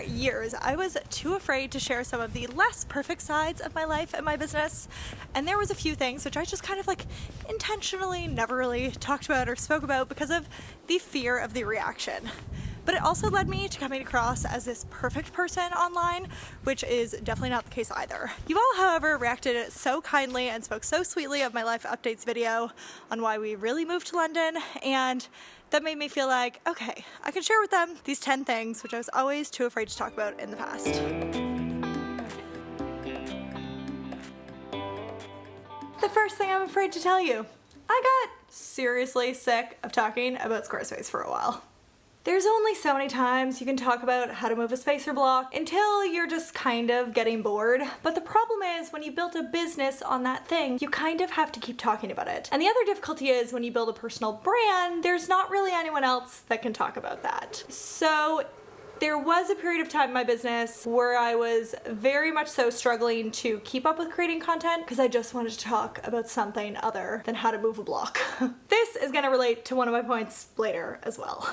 years, I was too afraid to share some of the less perfect sides of my life and my business, and there was a few things which I just kind of intentionally never really talked about or spoke about because of the fear of the reaction. But it also led me to coming across as this perfect person online, which is definitely not the case either. You all, however, reacted so kindly and spoke so sweetly of my life updates video on why we really moved to London, and that made me feel like, okay, I can share with them these 10 things which I was always too afraid to talk about in the past. The first thing I'm afraid to tell you, I got seriously sick of talking about Squarespace for a while. There's only so many times you can talk about how to move a spacer block until you're just kind of getting bored. But the problem is when you build a business on that thing, you kind of have to keep talking about it. And the other difficulty is when you build a personal brand, there's not really anyone else that can talk about that. So there was a period of time in my business where I was very much so struggling to keep up with creating content because I just wanted to talk about something other than how to move a block. This is gonna relate to one of my points later as well.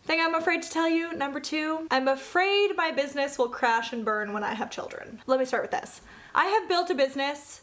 Thing I'm afraid to tell you, number 2, I'm afraid my business will crash and burn when I have children. Let me start with this. I have built a business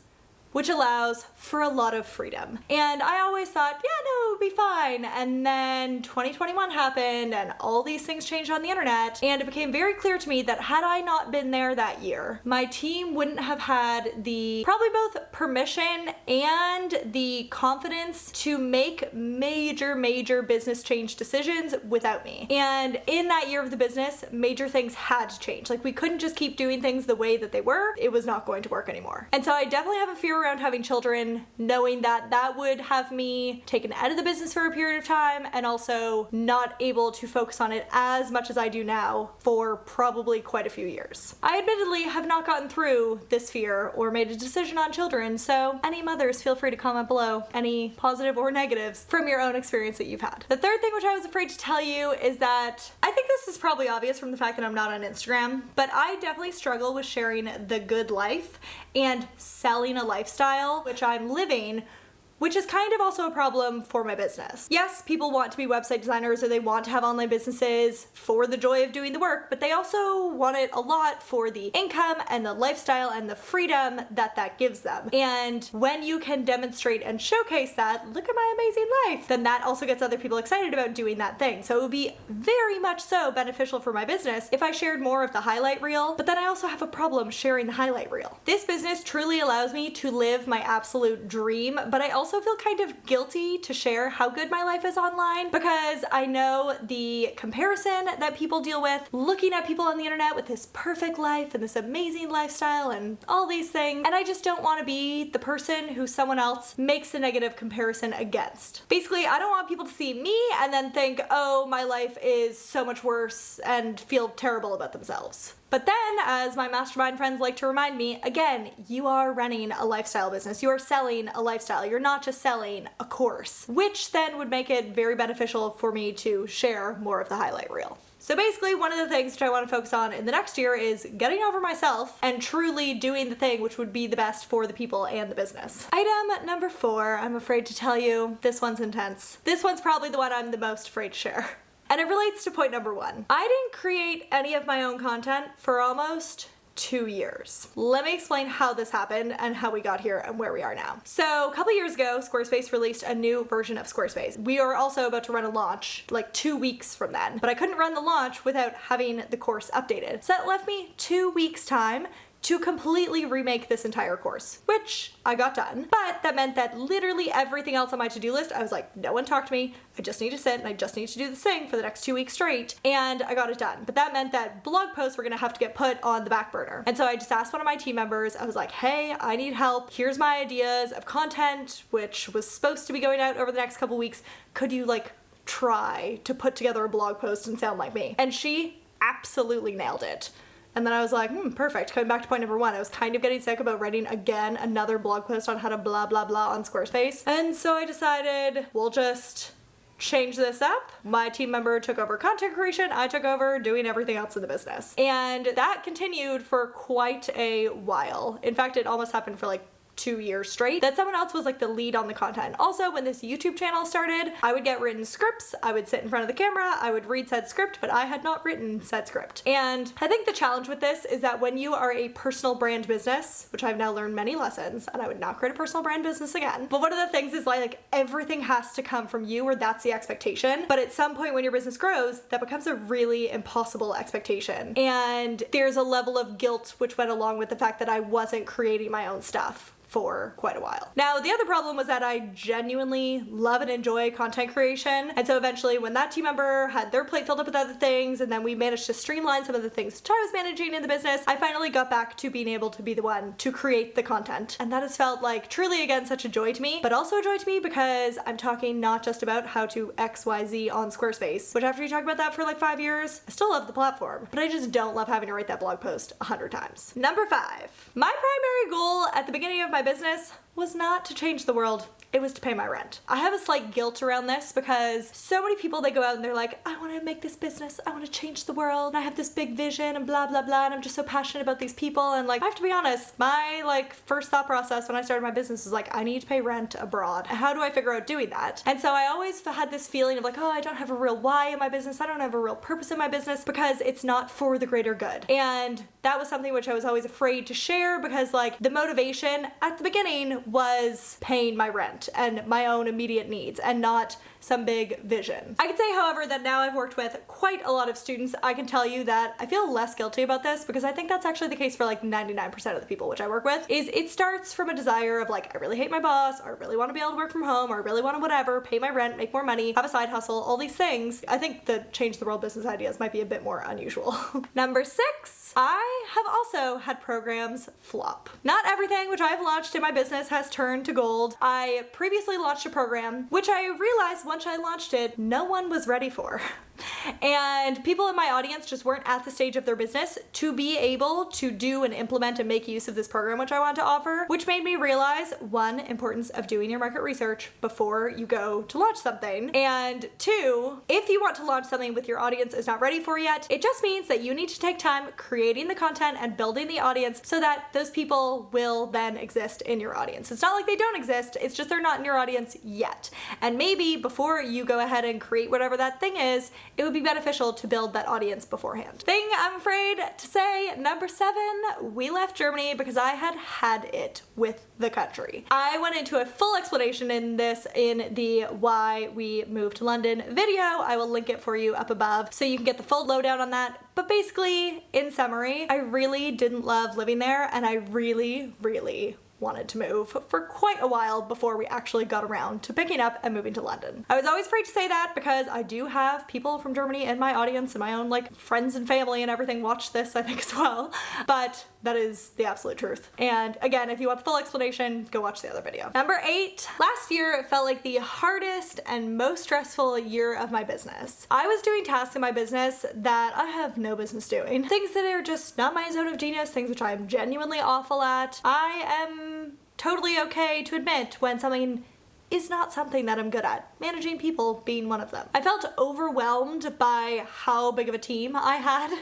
which allows for a lot of freedom. And I always thought, yeah, no, it would be fine. And then 2021 happened and all these things changed on the internet. And it became very clear to me that had I not been there that year, my team wouldn't have had the probably both permission and the confidence to make major business change decisions without me. And in that year of the business, major things had to change. Like we couldn't just keep doing things the way that they were. It was not going to work anymore. And so I definitely have a fear around having children, knowing that that would have me taken out of the business for a period of time and also not able to focus on it as much as I do now for probably quite a few years. I admittedly have not gotten through this fear or made a decision on children, so any mothers feel free to comment below any positive or negatives from your own experience that you've had. The third thing which I was afraid to tell you is that I think this is probably obvious from the fact that I'm not on Instagram, but I definitely struggle with sharing the good life and selling a lifestyle, which I'm living, which is kind of also a problem for my business. Yes, people want to be website designers or they want to have online businesses for the joy of doing the work, but they also want it a lot for the income and the lifestyle and the freedom that that gives them. And when you can demonstrate and showcase that, look at my amazing life, then that also gets other people excited about doing that thing. So it would be very much so beneficial for my business if I shared more of the highlight reel, but then I also have a problem sharing the highlight reel. This business truly allows me to live my absolute dream, but I also feel kind of guilty to share how good my life is online because I know the comparison that people deal with, looking at people on the internet with this perfect life and this amazing lifestyle and all these things, and I just don't want to be the person who someone else makes a negative comparison against. Basically, I don't want people to see me and then think, oh, my life is so much worse and feel terrible about themselves. But then, as my mastermind friends like to remind me, again, you are running a lifestyle business. You are selling a lifestyle. You're not just selling a course, which then would make it very beneficial for me to share more of the highlight reel. So basically, one of the things which I want to focus on in the next year is getting over myself and truly doing the thing which would be the best for the people and the business. Item number 4, I'm afraid to tell you, this one's intense. This one's probably the one I'm the most afraid to share. And it relates to point number 1. I didn't create any of my own content for almost 2 years. Let me explain how this happened and how we got here and where we are now. So a couple years ago, Squarespace released a new version of Squarespace. We are also about to run a launch like 2 weeks from then, but I couldn't run the launch without having the course updated. So that left me 2 weeks time to completely remake this entire course, which I got done. But that meant that literally everything else on my to-do list, I was like, no one talk to me. I just need to sit and I just need to do this thing for the next 2 weeks straight. And I got it done. But that meant that blog posts were gonna have to get put on the back burner. And so I just asked one of my team members, I was like, hey, I need help. Here's my ideas of content, which was supposed to be going out over the next couple weeks. Could you try to put together a blog post and sound like me? And she absolutely nailed it. And then I was like, perfect. Coming back to point number 1, I was kind of getting sick about writing again another blog post on how to blah blah blah on Squarespace. And so I decided we'll just change this up. My team member took over content creation, I took over doing everything else in the business. And that continued for quite a while. In fact, it almost happened for 2 years straight that someone else was like the lead on the content. Also, when this YouTube channel started, I would get written scripts, I would sit in front of the camera, I would read said script, but I had not written said script. And I think the challenge with this is that when you are a personal brand business, which I've now learned many lessons, and I would not create a personal brand business again, but one of the things is like everything has to come from you, or that's the expectation. But at some point when your business grows, that becomes a really impossible expectation. And there's a level of guilt which went along with the fact that I wasn't creating my own stuff for quite a while. Now, the other problem was that I genuinely love and enjoy content creation. And so eventually when that team member had their plate filled up with other things, and then we managed to streamline some of the things that I was managing in the business, I finally got back to being able to be the one to create the content. And that has felt like truly, again, such a joy to me, but also a joy to me because I'm talking not just about how to XYZ on Squarespace, which after you talk about that for like 5 years, I still love the platform, but I just don't love having to write that blog post 100 times. Number 5, my primary goal at the beginning of my business was not to change the world. It was to pay my rent. I have a slight guilt around this because so many people, they go out and they're like, I want to make this business, I want to change the world, and I have this big vision and blah blah blah, and I'm just so passionate about these people. And like, I have to be honest, my like first thought process when I started my business was like, I need to pay rent abroad. How do I figure out doing that? And so I always had this feeling of like, oh, I don't have a real why in my business, I don't have a real purpose in my business because it's not for the greater good. And that was something which I was always afraid to share because like the motivation at the beginning was paying my rent and my own immediate needs and not some big vision. I can say, however, that now I've worked with quite a lot of students, I can tell you that I feel less guilty about this because I think that's actually the case for like 99% of the people which I work with, is it starts from a desire of like, I really hate my boss, or I really want to be able to work from home, or I really want to whatever, pay my rent, make more money, have a side hustle, all these things. I think the change the world business ideas might be a bit more unusual. Number 6, I have also had programs flop. Not everything which I've launched in my business has turned to gold. I previously launched a program which I realized once I launched it, no one was ready for. And people in my audience just weren't at the stage of their business to be able to do and implement and make use of this program which I want to offer, which made me realize, 1, importance of doing your market research before you go to launch something, and 2, if you want to launch something with your audience is not ready for yet, it just means that you need to take time creating the content and building the audience so that those people will then exist in your audience. It's not like they don't exist, it's just they're not in your audience yet. And maybe before you go ahead and create whatever that thing is, it would be beneficial to build that audience beforehand. Thing I'm afraid to say, number 7, we left Germany because I had it with the country. I went into a full explanation in this in the why we moved to London video. I will link it for you up above so you can get the full lowdown on that. But basically, in summary, I really didn't love living there, and I really wanted to move for quite a while before we actually got around to picking up and moving to London. I was always afraid to say that because I do have people from Germany in my audience and my own like friends and family and everything watch this, I think, as well. But that is the absolute truth. And again, if you want the full explanation, go watch the other video. Number 8, last year felt like the hardest and most stressful year of my business. I was doing tasks in my business that I have no business doing. Things that are just not my zone of genius, things which I am genuinely awful at. I am totally okay to admit when something is not something that I'm good at, managing people being one of them. I felt overwhelmed by how big of a team I had.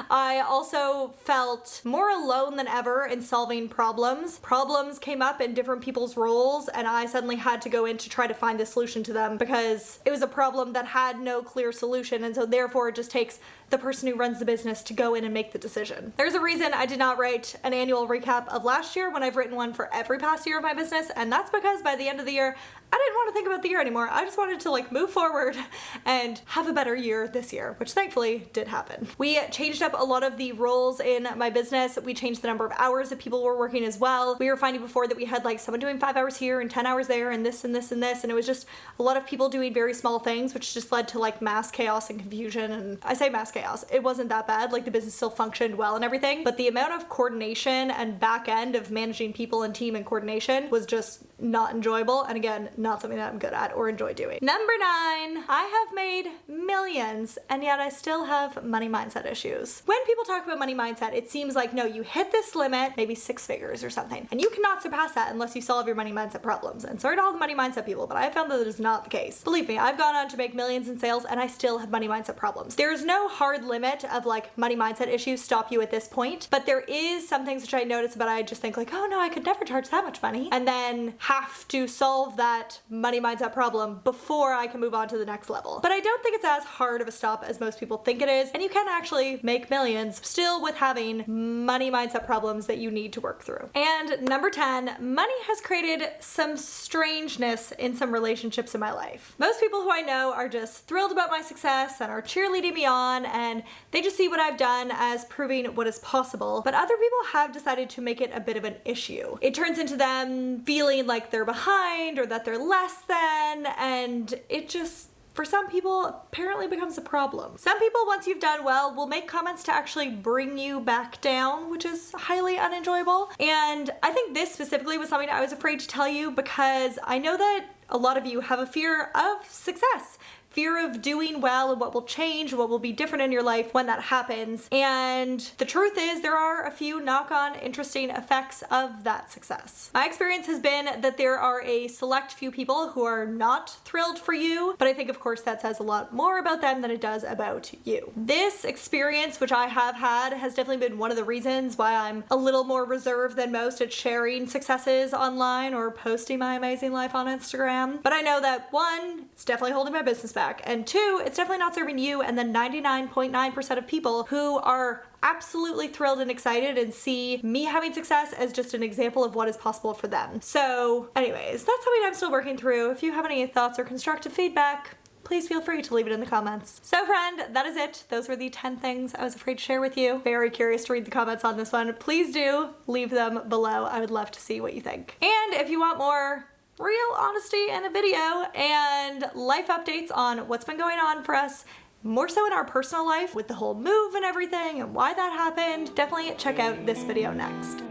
I also felt more alone than ever in solving problems. Problems came up in different people's roles, and I suddenly had to go in to try to find the solution to them because it was a problem that had no clear solution, and so therefore it just takes the person who runs the business to go in and make the decision. There's a reason I did not write an annual recap of last year when I've written one for every past year of my business, and that's because by the end of the year, I didn't want to think about the year anymore. I just wanted to like move forward and have a better year this year, which thankfully did happen. We changed up a lot of the roles in my business. We changed the number of hours that people were working as well. We were finding before that we had like someone doing 5 hours here and 10 hours there and this and this and this, and it was just a lot of people doing very small things, which just led to like mass chaos and confusion. And I say mass chaos, it wasn't that bad. Like the business still functioned well and everything, but the amount of coordination and back end of managing people and team and coordination was just not enjoyable, and again, not something that I'm good at or enjoy doing. Number 9, I have made millions and yet I still have money mindset issues. When people talk about money mindset, it seems like, no, you hit this limit, maybe 6 figures or something, and you cannot surpass that unless you solve your money mindset problems. And sorry to all the money mindset people, but I have found that is not the case. Believe me, I've gone on to make millions in sales and I still have money mindset problems. There is no hard limit of like money mindset issues stop you at this point, but there is some things which I notice about I just think like, oh no, I could never charge that much money, and then have to solve that money mindset problem before I can move on to the next level. But I don't think it's as hard of a stop as most people think it is, and you can actually make millions still with having money mindset problems that you need to work through. And number 10, money has created some strangeness in some relationships in my life. Most people who I know are just thrilled about my success and are cheerleading me on, and they just see what I've done as proving what is possible. But other people have decided to make it a bit of an issue. It turns into them feeling like they're behind or that they're less than, and it just, for some people, apparently becomes a problem. Some people, once you've done well, will make comments to actually bring you back down, which is highly unenjoyable. And I think this specifically was something I was afraid to tell you because I know that a lot of you have a fear of success. Fear of doing well and what will change, what will be different in your life when that happens. And the truth is there are a few knock-on interesting effects of that success. My experience has been that there are a select few people who are not thrilled for you, but I think of course that says a lot more about them than it does about you. This experience, which I have had, has definitely been one of the reasons why I'm a little more reserved than most at sharing successes online or posting my amazing life on Instagram. But I know that 1, it's definitely holding my business back. And 2, it's definitely not serving you and the 99.9% of people who are absolutely thrilled and excited and see me having success as just an example of what is possible for them. So anyways, that's something I'm still working through. If you have any thoughts or constructive feedback, please feel free to leave it in the comments. So friend, that is it. Those were the 10 things I was afraid to share with you. Very curious to read the comments on this one. Please do leave them below. I would love to see what you think. And if you want more real honesty in a video and life updates on what's been going on for us, more so in our personal life with the whole move and everything and why that happened, definitely check out this video next.